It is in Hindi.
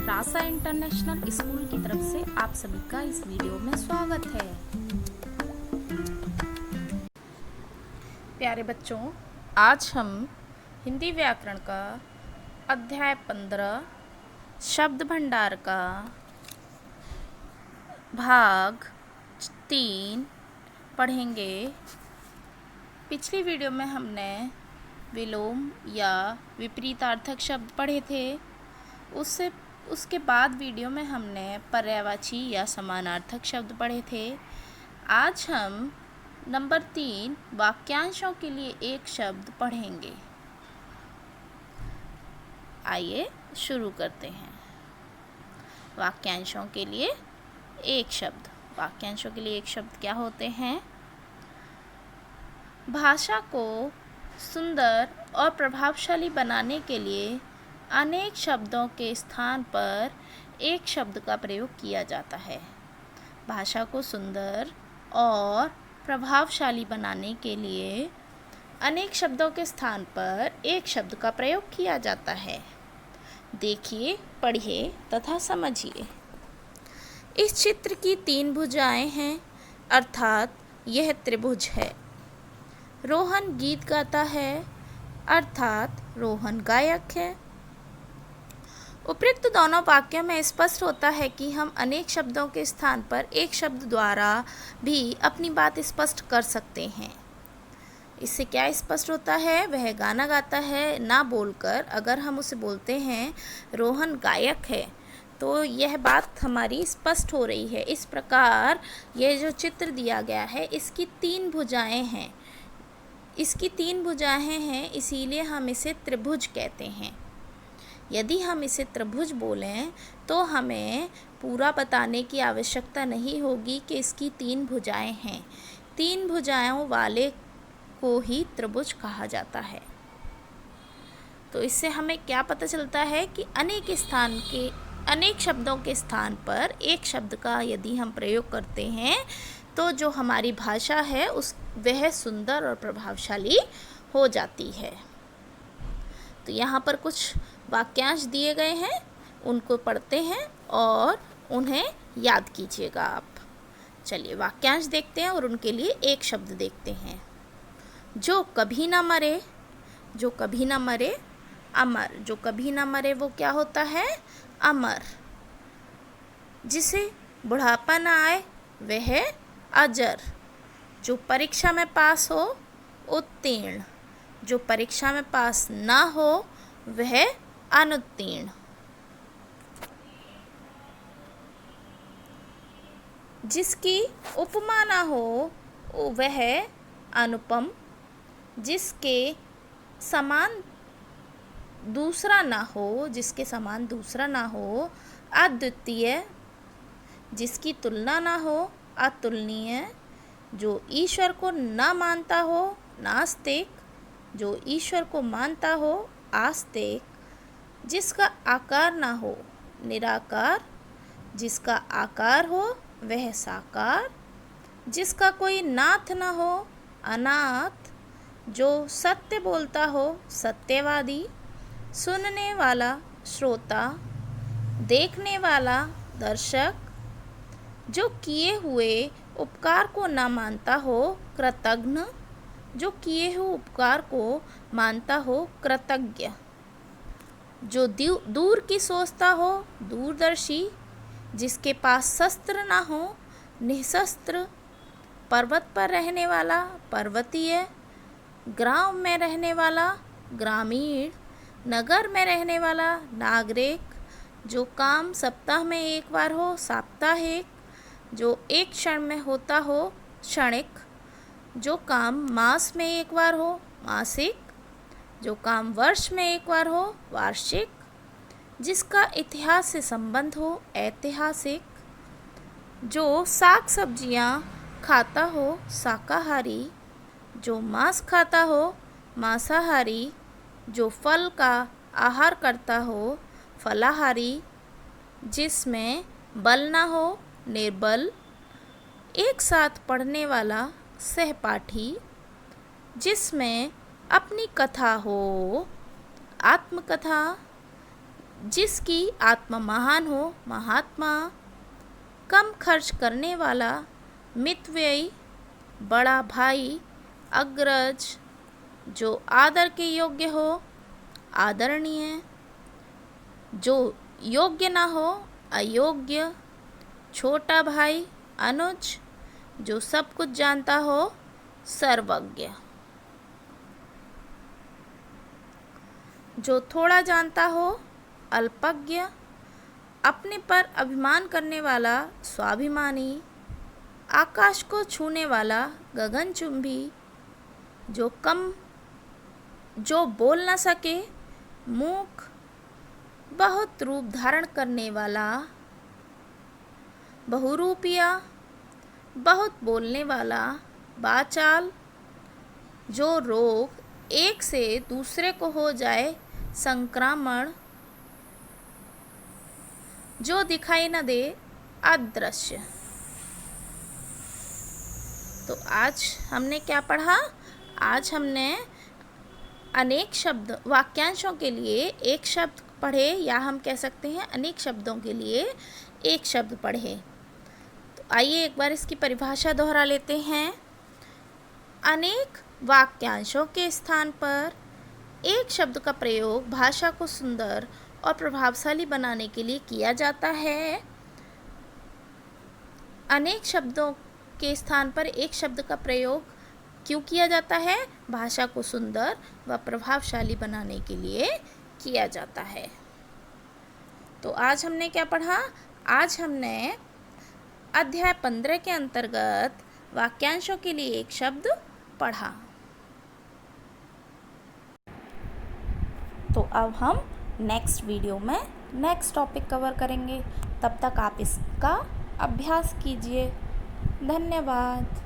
रासा इंटरनेशनल स्कूल की तरफ से आप सभी का इस वीडियो में स्वागत है। प्यारे बच्चों, आज हम हिंदी व्याकरण का अध्याय 15 शब्द भंडार का भाग 3 पढ़ेंगे। पिछली वीडियो में हमने विलोम या विपरीतार्थक शब्द पढ़े थे। उसके बाद वीडियो में हमने पर्यायवाची या समानार्थक शब्द पढ़े थे। आज हम नंबर 3 वाक्यांशों के लिए एक शब्द पढ़ेंगे। आइए शुरू करते हैं। वाक्यांशों के लिए एक शब्द। वाक्यांशों के लिए एक शब्द क्या होते हैं? भाषा को सुंदर और प्रभावशाली बनाने के लिए अनेक शब्दों के स्थान पर एक शब्द का प्रयोग किया जाता है। भाषा को सुंदर और प्रभावशाली बनाने के लिए अनेक शब्दों के स्थान पर एक शब्द का प्रयोग किया जाता है। देखिए, पढ़िए तथा समझिए। इस चित्र की 3 भुजाएं हैं, अर्थात यह त्रिभुज है। रोहन गीत गाता है, अर्थात रोहन गायक है। उपयुक्त दोनों वाक्यों में स्पष्ट होता है कि हम अनेक शब्दों के स्थान पर एक शब्द द्वारा भी अपनी बात स्पष्ट कर सकते हैं। इससे क्या स्पष्ट होता है? वह गाना गाता है ना बोलकर अगर हम उसे बोलते हैं रोहन गायक है, तो यह बात हमारी स्पष्ट हो रही है। इस प्रकार यह जो चित्र दिया गया है, इसकी 3 भुजाएं हैं। इसकी 3 भुजाएं हैं, इसीलिए हम इसे त्रिभुज कहते हैं। यदि हम इसे त्रिभुज बोलें तो हमें पूरा बताने की आवश्यकता नहीं होगी कि इसकी 3 भुजाएं हैं। 3 भुजाओं वाले को ही त्रिभुज कहा जाता है। तो इससे हमें क्या पता चलता है कि अनेक शब्दों के स्थान पर एक शब्द का यदि हम प्रयोग करते हैं तो जो हमारी भाषा है वह सुंदर और प्रभावशाली हो जाती है। तो यहाँ पर कुछ वाक्यांश दिए गए हैं, उनको पढ़ते हैं और उन्हें याद कीजिएगा आप। चलिए वाक्यांश देखते हैं और उनके लिए एक शब्द देखते हैं। जो कभी ना मरे, जो कभी ना मरे, अमर। जो कभी ना मरे वो क्या होता है? अमर। जिसे बुढ़ापा ना आए वह अजर। जो परीक्षा में पास हो उत्तीर्ण। जो परीक्षा में पास ना हो वह अनुत्तीर्ण। जिसकी उपमा ना हो वह अनुपम। जिसके समान दूसरा ना हो, जिसके समान दूसरा ना हो अद्वितीय। जिसकी तुलना ना हो अतुलनीय। जो ईश्वर को ना मानता हो नास्तिक। जो ईश्वर को मानता हो आस्तिक। जिसका आकार ना हो निराकार। जिसका आकार हो वह साकार। जिसका कोई नाथ ना हो अनाथ। जो सत्य बोलता हो सत्यवादी। सुनने वाला श्रोता। देखने वाला दर्शक। जो किए हुए उपकार को ना मानता हो कृतघ्न। जो किए हुए उपकार को मानता हो कृतज्ञ। जो दूर की सोचता हो दूरदर्शी। जिसके पास शस्त्र ना हो निशस्त्र। पर्वत पर रहने वाला पर्वतीय। गांव में रहने वाला ग्रामीण। नगर में रहने वाला नागरिक। जो काम सप्ताह में एक बार हो साप्ताहिक। जो एक क्षण में होता हो क्षणिक। जो काम मास में एक बार हो मासिक। जो काम वर्ष में एक बार हो वार्षिक। जिसका इतिहास से संबंध हो ऐतिहासिक। जो साग सब्जियां खाता हो शाकाहारी। जो मांस खाता हो मांसाहारी। जो फल का आहार करता हो फलाहारी। जिसमें बल ना हो निर्बल। एक साथ पढ़ने वाला सहपाठी। जिसमें अपनी कथा हो आत्मकथा। जिसकी आत्मा महान हो, महात्मा। कम खर्च करने वाला, मितव्ययी, बड़ा भाई, अग्रज। जो आदर के योग्य हो, आदरणीय। जो योग्य ना हो, अयोग्य। छोटा भाई, अनुज। जो सब कुछ जानता हो, सर्वज्ञ। जो थोड़ा जानता हो, अल्पज्ञ। अपने पर अभिमान करने वाला, स्वाभिमानी। आकाश को छूने वाला, गगनचुंबी। जो बोल न सके, मूक। बहुत रूप धारण करने वाला, बहुरूपिया। बहुत बोलने वाला, वाचाल। जो रोग एक से दूसरे को हो जाए, संक्रामण। जो दिखाई न दे, अदृश्य। तो आज हमने क्या पढ़ा? आज हमने अनेक शब्द वाक्यांशों के लिए एक शब्द पढ़े, या हम कह सकते हैं अनेक शब्दों के लिए एक शब्द पढ़े। तो आइए एक बार इसकी परिभाषा दोहरा लेते हैं। अनेक वाक्यांशों के स्थान पर एक शब्द का प्रयोग भाषा को सुंदर और प्रभावशाली बनाने के लिए किया जाता है। अनेक शब्दों के स्थान पर एक शब्द का प्रयोग क्यों किया जाता है? भाषा को सुंदर व प्रभावशाली बनाने के लिए किया जाता है। तो आज हमने क्या पढ़ा? आज हमने अध्याय 15 के अंतर्गत वाक्यांशों के लिए एक शब्द पढ़ा। तो अब हम नेक्स्ट वीडियो में नेक्स्ट टॉपिक कवर करेंगे। तब तक आप इसका अभ्यास कीजिए। धन्यवाद।